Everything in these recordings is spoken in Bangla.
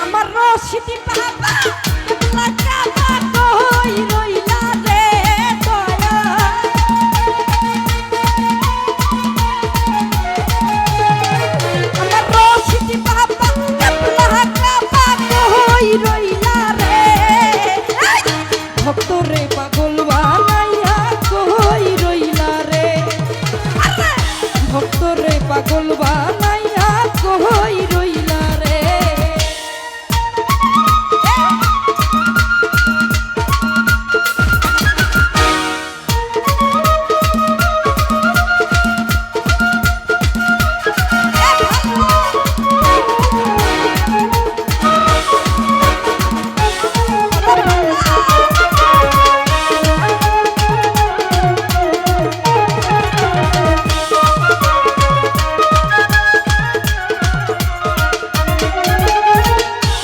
আমার রশিদি বাবা কেবলা কাবা কই রইলা রে দয়া আমার রশিদি বাবা কেবলা কাবা কই রইলা রে ভক্ত রে পাগল বানাইয়া কই রইলা রে ভক্ত রে পাগল বানাইয়া কই রইলা রে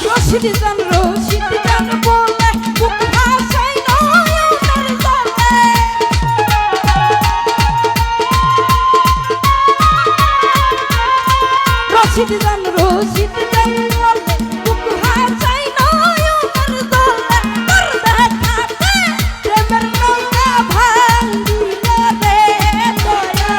রশিদ জান বলে বুক ভাসাই নয়নের জলে রশিদ জান বলে বুক ভাসাই নয়নের জলে তোর দেখাতে প্রেমের নৌকা ভাঙ্গিল রে দয়া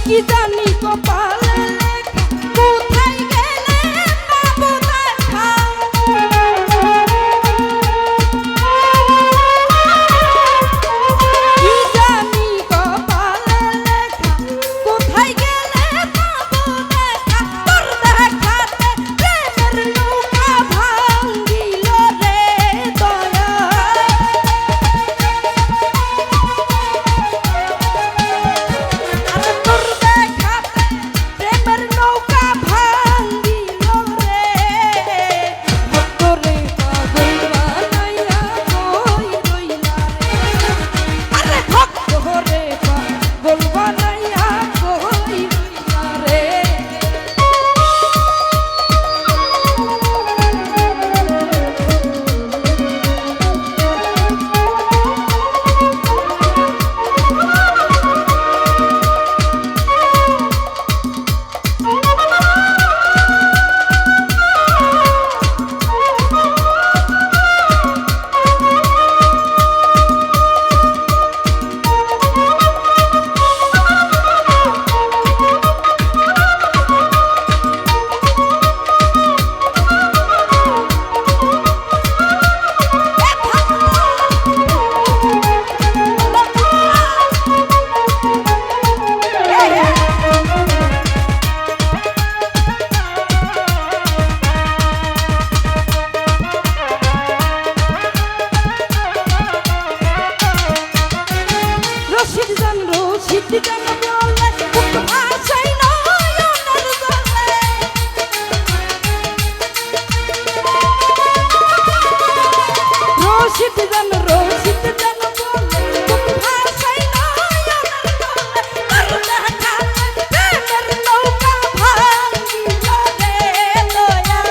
কি জানি কপালে লেখা কোথায় গেলে পাবো দেখা কি জানি কপালে লেখা কোথায় গেলে পাবো দেখা তোর দেখাতে প্রেমের নৌকা ভাঙ্গিল রে দয়া রশিদ জান বলে বুক ভাসাই নয়নের জলে রশিদ জান বলে বুক ভাসাই নয়নের জলে তোর দেখাতে প্রেমের নৌকা ভাঙ্গিল রে দয়া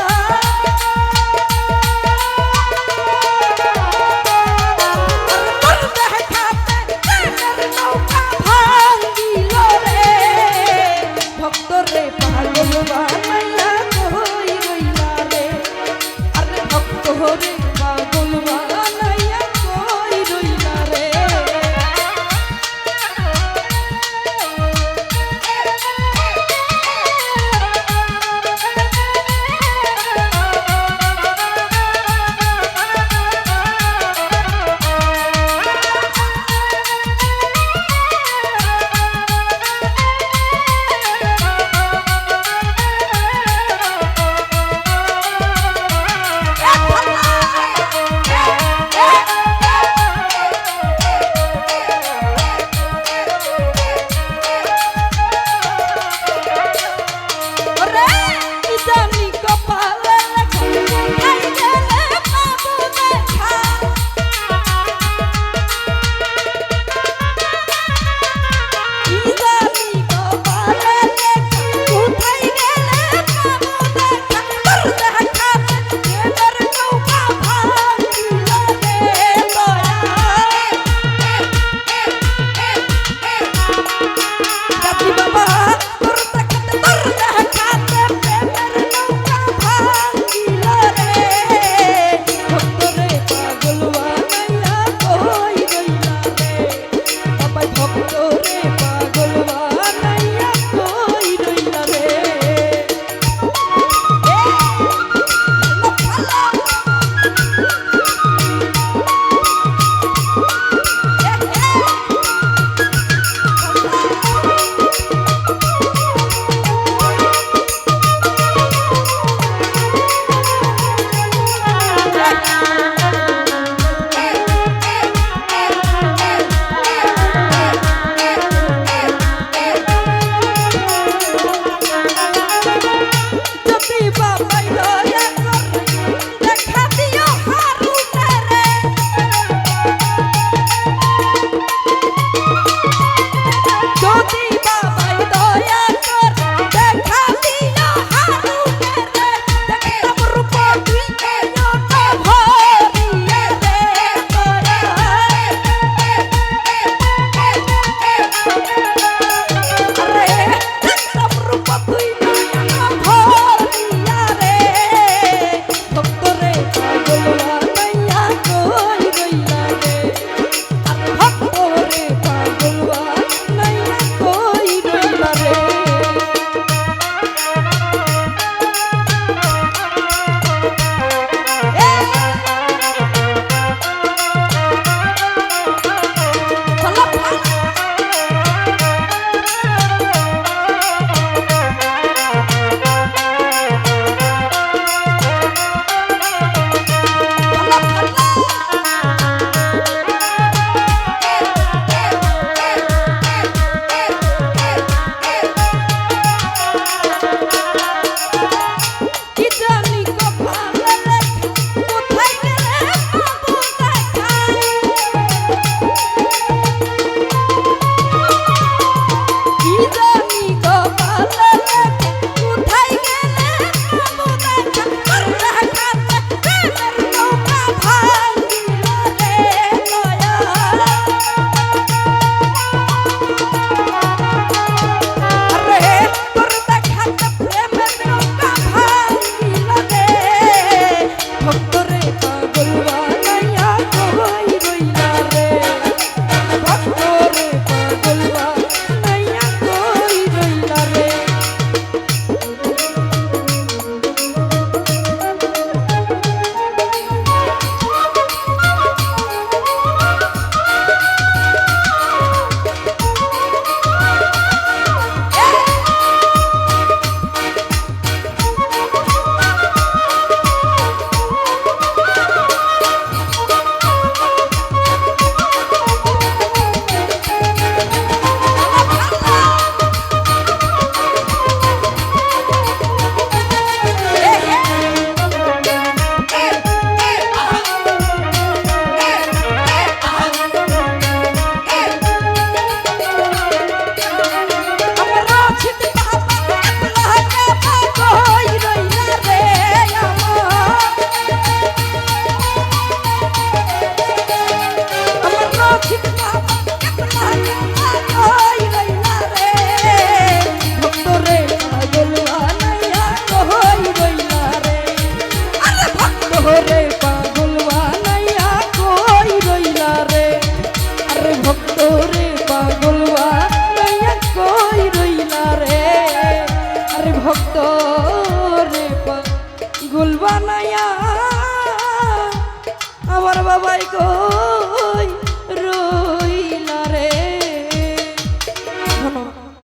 তোর দেখাতে প্রেমের নৌকা ভাঙ্গিল রে ভক্ত রে পাগল বানাইয়া কই রইলা রে আরে ভক্ত রে পাগল বানাইয়া কই রইলা রে রে পাগল বানাইয়া কই রইলা রে আরে ভক্ত রে পাগল বানাইয়া কই রইলা রে আরে ভক্ত রে পাগল বানাইয়া আমার বাবাই গো